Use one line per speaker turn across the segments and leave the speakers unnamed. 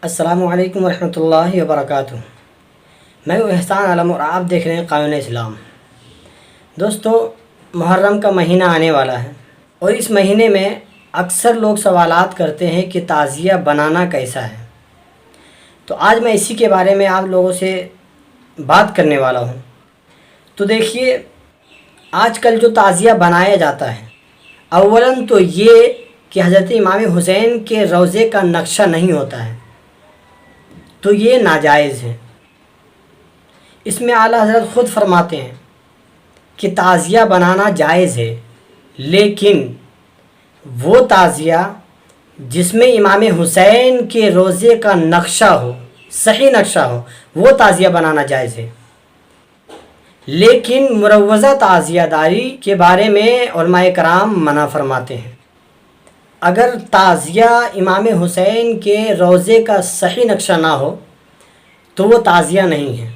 السلام علیکم ورحمۃ اللہ وبرکاتہ۔ میں ہوں احسان عالم اور آپ دیکھ رہے ہیں قانون اسلام۔ دوستو، محرم کا مہینہ آنے والا ہے اور اس مہینے میں اکثر لوگ سوالات کرتے ہیں کہ تعزیہ بنانا کیسا ہے۔ تو آج میں اسی کے بارے میں آپ لوگوں سے بات کرنے والا ہوں۔ تو دیکھیے، آج کل جو تعزیہ بنایا جاتا ہے، اولاً تو یہ کہ حضرت امام حسین کے روضے کا نقشہ نہیں ہوتا ہے، تو یہ ناجائز ہے۔ اس میں اعلیٰ حضرت خود فرماتے ہیں کہ تعزیہ بنانا جائز ہے، لیکن وہ تعزیہ جس میں امام حسین کے روضے کا نقشہ ہو، صحیح نقشہ ہو، وہ تعزیہ بنانا جائز ہے۔ لیکن مروضہ تعزیہ داری کے بارے میں علماء کرام منع فرماتے ہیں۔ اگر تعزیہ امام حسین کے روضے کا صحیح نقشہ نہ ہو تو وہ تعزیہ نہیں ہے۔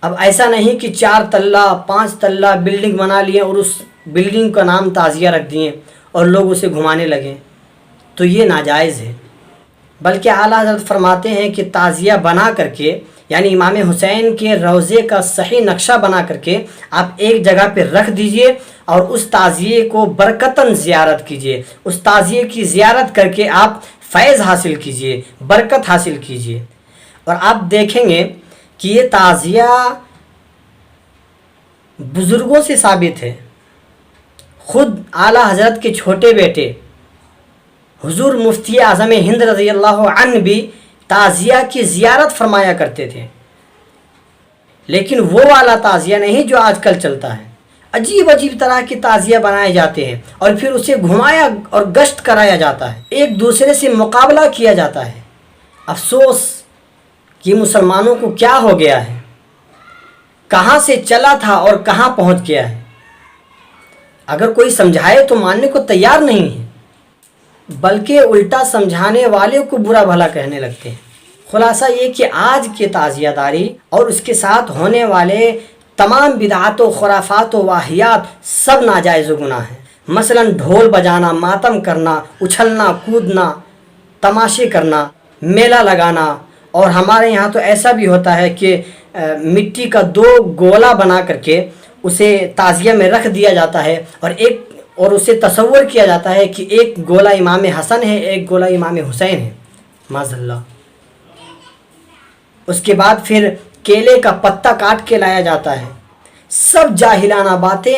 اب ایسا نہیں کہ 4 تلہ 5 تلہ بلڈنگ بنا لیے اور اس بلڈنگ کا نام تعزیہ رکھ دیے اور لوگ اسے گھمانے لگیں، تو یہ ناجائز ہے۔ بلکہ اعلیٰ حضرت فرماتے ہیں کہ تعزیہ بنا کر کے، یعنی امام حسین کے روضے کا صحیح نقشہ بنا کر کے آپ ایک جگہ پہ رکھ دیجئے اور اس تعزیے کو برکتاً زیارت کیجئے، اس تعزیے کی زیارت کر کے آپ فیض حاصل کیجئے، برکت حاصل کیجئے۔ اور آپ دیکھیں گے کہ یہ تعزیہ بزرگوں سے ثابت ہے۔ خود اعلیٰ حضرت کے چھوٹے بیٹے حضور مفتی اعظم ہند رضی اللہ عنہ بھی تعزیہ کی زیارت فرمایا کرتے تھے، لیکن وہ والا تعزیہ نہیں جو آج کل چلتا ہے۔ عجیب عجیب طرح کے تعزیہ بنائے جاتے ہیں اور پھر اسے گھمایا اور گشت کرایا جاتا ہے، ایک دوسرے سے مقابلہ کیا جاتا ہے۔ افسوس کہ مسلمانوں کو کیا ہو گیا ہے، کہاں سے چلا تھا اور کہاں پہنچ گیا ہے۔ اگر کوئی سمجھائے تو ماننے کو تیار نہیں ہے، بلکہ الٹا سمجھانے والے کو برا بھلا کہنے لگتے ہیں۔ خلاصہ یہ کہ آج کے تعزیہ داری اور اس کے ساتھ ہونے والے تمام بدعات و خرافات و واہیات سب ناجائز و گناہ ہیں۔ مثلا ڈھول بجانا، ماتم کرنا، اچھلنا کودنا، تماشے کرنا، میلہ لگانا، اور ہمارے یہاں تو ایسا بھی ہوتا ہے کہ مٹی کا 2 گولا بنا کر کے اسے تعزیہ میں رکھ دیا جاتا ہے اور اسے تصور کیا جاتا ہے کہ ایک گولا امام حسن ہے، ایک گولا امام حسین ہے، معاذ اللہ۔ اس کے بعد پھر کیلے کا پتا کاٹ کے لایا جاتا ہے۔ سب جاہلانہ باتیں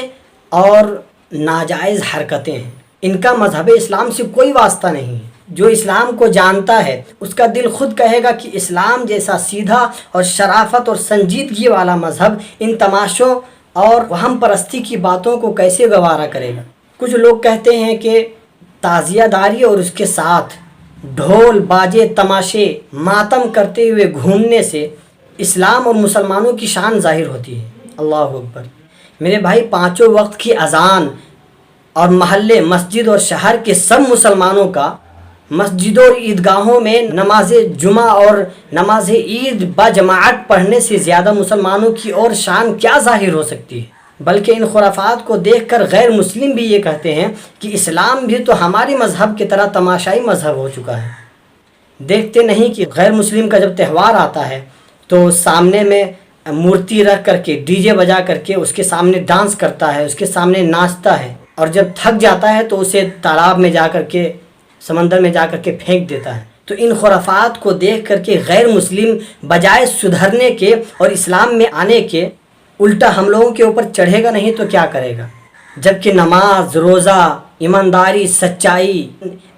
اور ناجائز حرکتیں ہیں، ان کا مذہب اسلام سے کوئی واسطہ نہیں ہے۔ جو اسلام کو جانتا ہے اس کا دل خود کہے گا کہ اسلام جیسا سیدھا اور شرافت اور سنجیدگی والا مذہب ان تماشوں اور وہم پرستی کی باتوں کو کیسے گوارا کرے گا۔ کچھ لوگ کہتے ہیں کہ تعزیہ داری اور اس کے ساتھ ڈھول باجے تماشے ماتم کرتے ہوئے گھومنے سے اسلام اور مسلمانوں کی شان ظاہر ہوتی ہے۔ اللہ اکبر۔ میرے بھائی، 5 وقت کی اذان اور محلے، مسجد اور شہر کے سب مسلمانوں کا مسجدوں اور عیدگاہوں میں نماز جمعہ اور نماز عید باجماعت پڑھنے سے زیادہ مسلمانوں کی اور شان کیا ظاہر ہو سکتی ہے۔ بلکہ ان خرافات کو دیکھ کر غیر مسلم بھی یہ کہتے ہیں کہ اسلام بھی تو ہماری مذہب کی طرح تماشائی مذہب ہو چکا ہے۔ دیکھتے نہیں کہ غیر مسلم کا جب تہوار آتا ہے تو سامنے میں مورتی رکھ کر کے ڈی جے بجا کر کے اس کے سامنے ڈانس کرتا ہے، اس کے سامنے ناچتا ہے، اور جب تھک جاتا ہے تو اسے تالاب میں جا کر کے، سمندر میں جا کر کے پھینک دیتا ہے۔ تو ان خرافات کو دیکھ کر کے غیر مسلم بجائے سدھرنے کے اور اسلام میں آنے کے، الٹا ہم لوگوں کے اوپر چڑھے گا نہیں تو کیا کرے گا؟ جبکہ نماز، روزہ، ایمانداری، سچائی،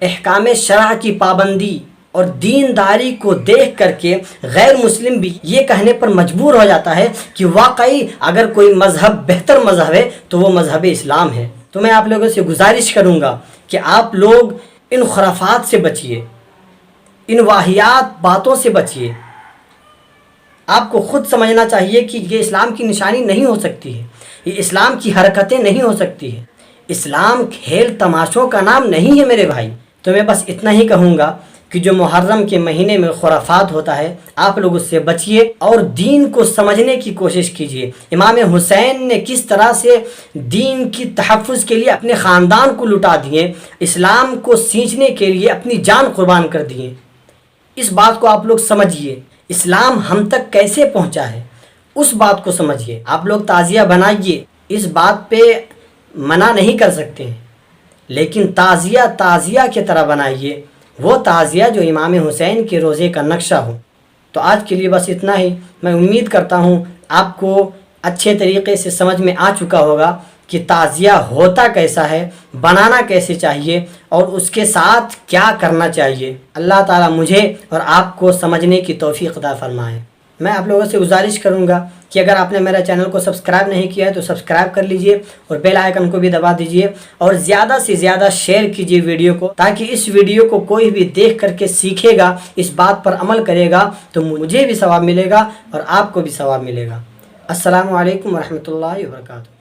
احکام شرع کی پابندی اور دینداری کو دیکھ کر کے غیر مسلم بھی یہ کہنے پر مجبور ہو جاتا ہے کہ واقعی اگر کوئی مذہب بہتر مذہب ہے تو وہ مذہب اسلام ہے۔ تو میں آپ لوگوں سے گزارش کروں گا کہ آپ لوگ ان خرافات سے بچیے، ان واہیات باتوں سے بچیے۔ آپ کو خود سمجھنا چاہیے کہ یہ اسلام کی نشانی نہیں ہو سکتی ہے، یہ اسلام کی حرکتیں نہیں ہو سکتی ہیں۔ اسلام کھیل تماشوں کا نام نہیں ہے میرے بھائی۔ تو میں بس اتنا ہی کہوں گا کہ جو محرم کے مہینے میں خرافات ہوتا ہے آپ لوگ اس سے بچیے اور دین کو سمجھنے کی کوشش کیجیے۔ امام حسین نے کس طرح سے دین کی تحفظ کے لیے اپنے خاندان کو لٹا دیے، اسلام کو سینچنے کے لیے اپنی جان قربان کر دیے۔ اس بات کو آپ لوگ سمجھیے، اسلام ہم تک کیسے پہنچا ہے اس بات کو سمجھیے۔ آپ لوگ تعزیہ بنائیے، اس بات پہ منع نہیں کر سکتے ہیں، لیکن تعزیہ کی طرح بنائیے، وہ تعزیہ جو امام حسین کے روزے کا نقشہ ہو۔ تو آج کے لیے بس اتنا ہی۔ میں امید کرتا ہوں آپ کو اچھے طریقے سے سمجھ میں آ چکا ہوگا کہ تعزیہ ہوتا کیسا ہے، بنانا کیسے چاہیے، اور اس کے ساتھ کیا کرنا چاہیے۔ اللہ تعالیٰ مجھے اور آپ کو سمجھنے کی توفیق عطا فرمائے۔ میں آپ لوگوں سے گزارش کروں گا کہ اگر آپ نے میرا چینل کو سبسکرائب نہیں کیا ہے تو سبسکرائب کر لیجئے اور بیل آئیکن کو بھی دبا دیجئے، اور زیادہ سے زیادہ شیئر کیجئے ویڈیو کو، تاکہ اس ویڈیو کو کوئی بھی دیکھ کر کے سیکھے گا، اس بات پر عمل کرے گا تو مجھے بھی ثواب ملے گا اور آپ کو بھی ثواب ملے گا۔ السلام علیکم ورحمۃ اللہ وبرکاتہ۔